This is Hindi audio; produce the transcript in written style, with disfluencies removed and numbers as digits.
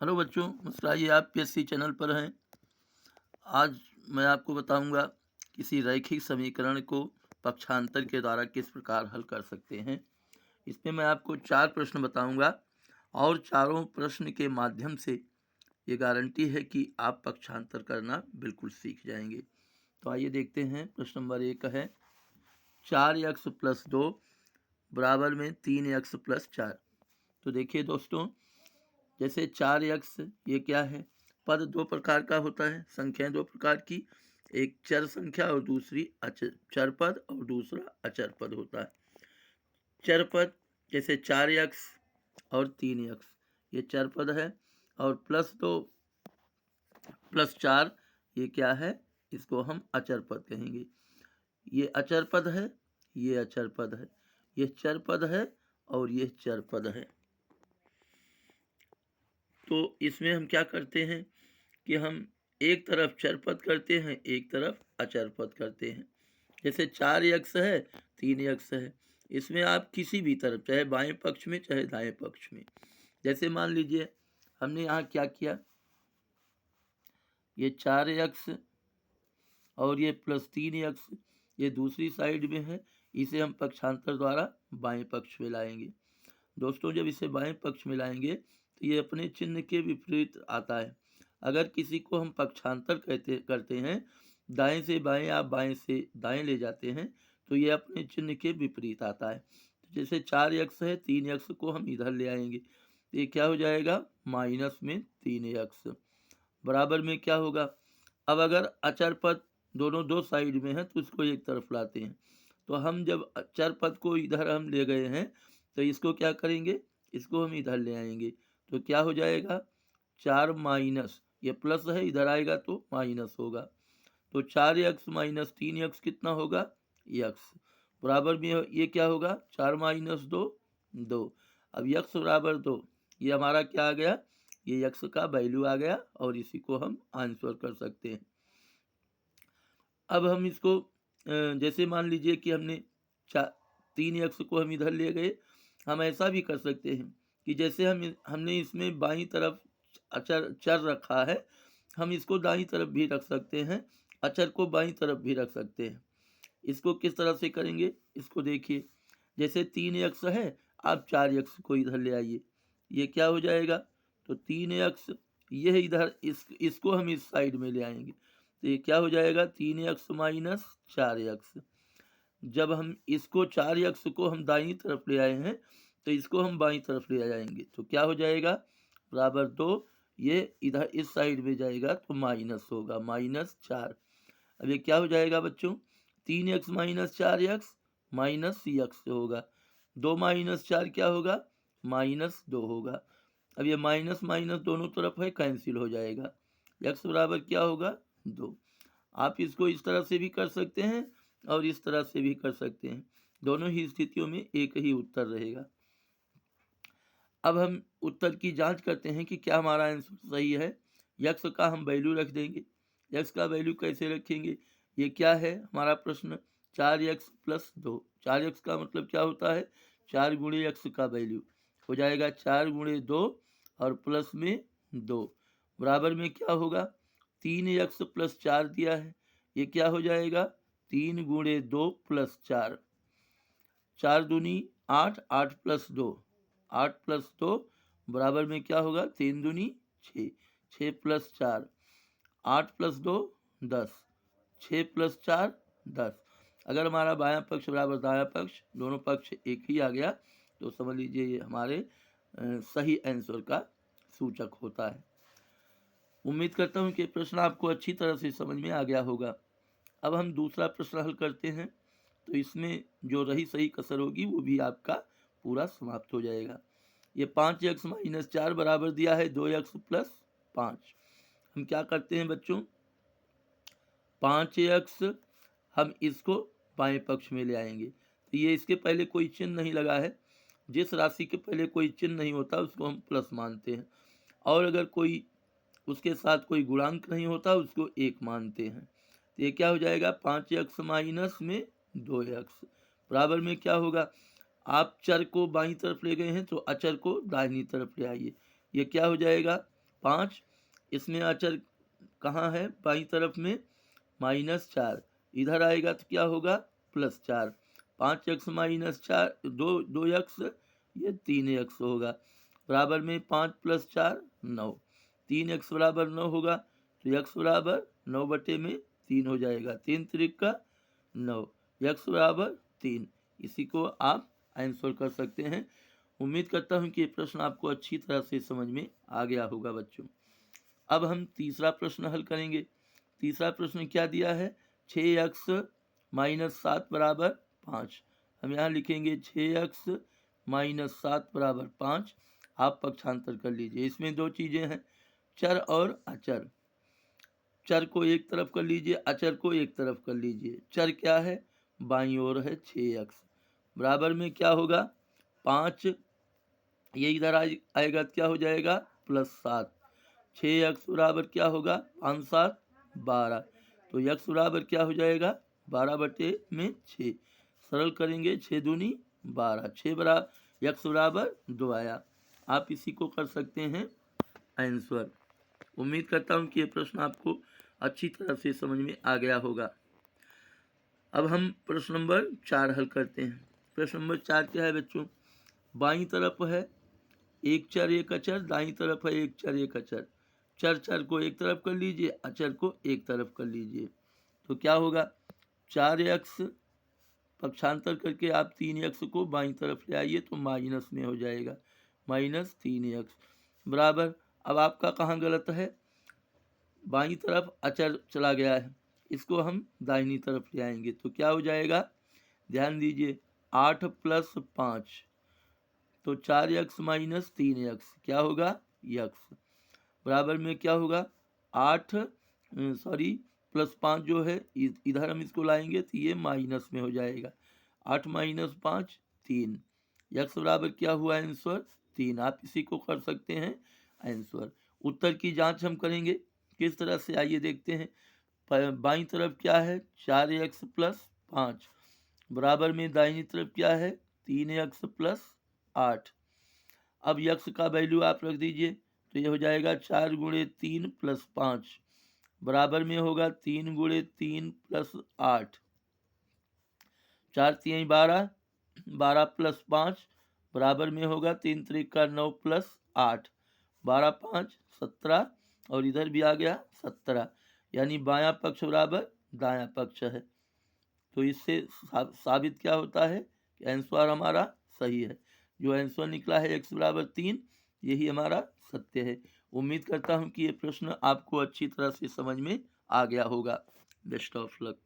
हेलो बच्चों, मुस्कुराइए। आप पीएससी चैनल पर हैं। आज मैं आपको बताऊंगा किसी रैखिक समीकरण को पक्षांतर के द्वारा किस प्रकार हल कर सकते हैं। इसमें मैं आपको 4 प्रश्न बताऊंगा और चारों प्रश्न के माध्यम से ये गारंटी है कि आप पक्षांतर करना बिल्कुल सीख जाएंगे। तो आइए देखते हैं। प्रश्न नंबर 1 है 4x + 2 बराबर में 3x + 4। तो देखिए दोस्तों, जैसे 4x ये क्या है, पद दो प्रकार का होता है, संख्याएं दो प्रकार की, एक चर संख्या और दूसरी चर पद और दूसरा अचर पद होता है। चर पद जैसे 4x और 3x ये चर पद है, और +2 +4 ये क्या है, इसको हम अचर पद कहेंगे। ये अचर पद है, ये अचर पद है, ये चर पद है और ये चर पद है। तो इसमें हम क्या करते हैं कि हम एक तरफ चर पद करते हैं, एक तरफ अचर पद करते हैं। जैसे 4x है, 3x है, इसमें आप किसी भी तरफ, चाहे बाएं पक्ष में चाहे दाएं पक्ष में, जैसे मान लीजिए हमने यहाँ क्या किया, ये 4x और ये +3x ये दूसरी साइड में है, इसे हम पक्षांतर द्वारा बाएं पक्ष में लाएंगे। दोस्तों, जब इसे बाएं पक्ष में लाएंगे तो ये अपने चिन्ह के विपरीत आता है। अगर किसी को हम पक्षांतर करते हैं, दाएं से बाएं आप बाएं से दाएं ले जाते हैं, तो ये अपने चिन्ह के विपरीत आता है। तो जैसे 4x है, 3x को हम इधर ले आएंगे, तो ये क्या हो जाएगा, -3x बराबर में क्या होगा। अब अगर अचर पद दोनों दो साइड में है तो इसको एक तरफ लाते हैं। तो हम जब अचर पद को इधर हम ले गए हैं, तो इसको क्या करेंगे, इसको हम इधर ले आएंगे, तो क्या हो जाएगा, 4 माइनस ये प्लस है, इधर आएगा तो माइनस होगा। तो 4x - 3x कितना होगा, x बराबर में ये क्या होगा, 4 - 2 2। अब x बराबर 2, ये हमारा क्या आ गया, ये x का वैल्यू आ गया, और इसी को हम आंसर कर सकते हैं। अब हम इसको जैसे मान लीजिए कि हमने 3x को हम इधर ले गए, हम ऐसा भी कर सकते हैं कि जैसे हमने इसमें बाईं तरफ चर रखा है, हम इसको दाईं तरफ भी रख सकते हैं, अचर को बाईं तरफ भी रख सकते हैं। इसको किस तरह से करेंगे, इसको देखिए। जैसे 3x है, आप 4x को इधर ले आइए, ये क्या हो जाएगा, तो 3x ये इधर इसको हम इस साइड में ले आएंगे, तो ये क्या हो जाएगा, 3x - 4x। जब हम इसको 4x को हम दाईं तरफ ले आए हैं, तो इसको हम बाईं तरफ ले जाएंगे, तो क्या हो जाएगा, बराबर 2, ये इधर इस साइड में जाएगा तो माइनस होगा, -4। अब ये क्या हो जाएगा बच्चों, 3x - 4x -x होगा, 2 - 4 क्या होगा, -2 होगा। अब ये माइनस माइनस दोनों तरफ है, कैंसिल हो जाएगा, x बराबर क्या होगा, 2। आप इसको इस तरह से भी कर सकते हैं और इस तरह से भी कर सकते हैं, दोनों ही स्थितियों में एक ही उत्तर रहेगा। अब हम उत्तर की जांच करते हैं कि क्या हमारा आंसर सही है। यक्स का हम वैल्यू रख देंगे। यक्स का वैल्यू कैसे रखेंगे, ये क्या है हमारा प्रश्न, 4x + 2। 4x का मतलब क्या होता है, 4 × x का वैल्यू हो जाएगा 4 × 2 और प्लस में 2 बराबर में क्या होगा, 3x + 4 दिया है, ये क्या हो जाएगा, 3 × 2 + 4, 4 दूनी 8, 8 + 2, 8 + 2 बराबर में क्या होगा, 3 दूनी 6, 6 + 4, 8 + 2 10, 6 + 4 10। अगर हमारा बायां पक्ष बराबर दायां पक्ष, दोनों पक्ष एक ही आ गया, तो समझ लीजिए ये हमारे सही आंसर का सूचक होता है। उम्मीद करता हूँ कि प्रश्न आपको अच्छी तरह से समझ में आ गया होगा। अब हम दूसरा प्रश्न हल करते हैं, तो इसमें जो रही सही कसर होगी वो भी आपका पूरा समाप्त हो जाएगा। ये 5x - 4 बराबर दिया है 2x + 5। हम क्या करते हैं बच्चों, 5x हम इसको बाएं पक्ष में ले आएंगे, तो ये इसके पहले कोई चिन्ह नहीं लगा है, जिस राशि के पहले कोई चिन्ह नहीं होता उसको हम प्लस मानते हैं, और अगर कोई उसके साथ कोई गुणांक नहीं होता उसको 1 मानते हैं। तो ये क्या हो जाएगा, 5x - 2x बराबर में क्या होगा, आप चर को बाईं तरफ ले गए हैं तो अचर को दाहिनी तरफ ले आइए, ये क्या हो जाएगा, 5, इसमें अचर कहाँ है, बाई तरफ में -4, इधर आएगा तो क्या होगा +4, 5x -4 2x, ये 3x होगा, बराबर में 5 + 4 9, 3x बराबर 9 होगा तो x बराबर 9/3 हो जाएगा, 3 त्रिक का 9, x बराबर 3। इसी को आप आंसर कर सकते हैं। उम्मीद करता हूं कि ये प्रश्न आपको अच्छी तरह से समझ में आ गया होगा बच्चों। अब हम तीसरा प्रश्न हल करेंगे। तीसरा प्रश्न क्या दिया है, 6x - 7 बराबर 5। हम यहाँ लिखेंगे 6x - 7 बराबर 5। आप पक्षांतर कर लीजिए। इसमें दो चीज़ें हैं, चर और अचर। चर को एक तरफ कर लीजिए, अचर को एक तरफ कर लीजिए। चर क्या है, बाईं ओर है 6x, बराबर में क्या होगा 5, ये इधर आएगा तो क्या हो जाएगा +7, 6x बराबर क्या होगा 5 7 12, तो x बराबर क्या हो जाएगा 12/6। सरल करेंगे 6 दूनी 12, 6 बराबर x बराबर 2 आया। आप इसी को कर सकते हैं आंसर। उम्मीद करता हूं कि ये प्रश्न आपको अच्छी तरह से समझ में आ गया होगा। अब हम प्रश्न नंबर 4 हल करते हैं। प्रश्न नंबर 4 क्या है बच्चों, बाईं तरफ है एक चर एक अचर, दाईं तरफ है एक चर एक अचर। चर को एक तरफ कर लीजिए, अचर को एक तरफ कर लीजिए, तो क्या होगा 4x, पक्षांतर करके आप 3x को बाईं तरफ ले आइए तो माइनस में हो जाएगा, -3x बराबर। अब आपका कहाँ गलत है, बाईं तरफ अचर चला गया है, इसको हम दाहिनी तरफ ले आएंगे तो क्या हो जाएगा, ध्यान दीजिए 8 + 5, तो 4x - 3x क्या होगा x, बराबर में क्या होगा 8 +5 जो है इधर हम इसको लाएंगे तो ये माइनस में हो जाएगा, 8 - 5 3, x बराबर क्या हुआ आंसर 3। आप इसी को कर सकते हैं आंसर। उत्तर की जांच हम करेंगे किस तरह से, आइए देखते हैं। बाईं तरफ क्या है 4x + 5, बराबर में दाहिनी तरफ क्या है 3x + 8। अब यक्स का वैल्यू आप रख दीजिए तो ये हो जाएगा 4 × 3 + 5, बराबर में होगा 3 × 3 + 8, 4 3 12, 12 + 5 बराबर में होगा 3 त्रिक का 9 + 8, 12 5 17 और इधर भी आ गया 17, यानी बायां पक्ष बराबर दायां पक्ष है। तो इससे साबित क्या होता है कि आंसर हमारा सही है। जो आंसर निकला है x बराबर 3, यही हमारा सत्य है। उम्मीद करता हूँ कि ये प्रश्न आपको अच्छी तरह से समझ में आ गया होगा। Best of luck.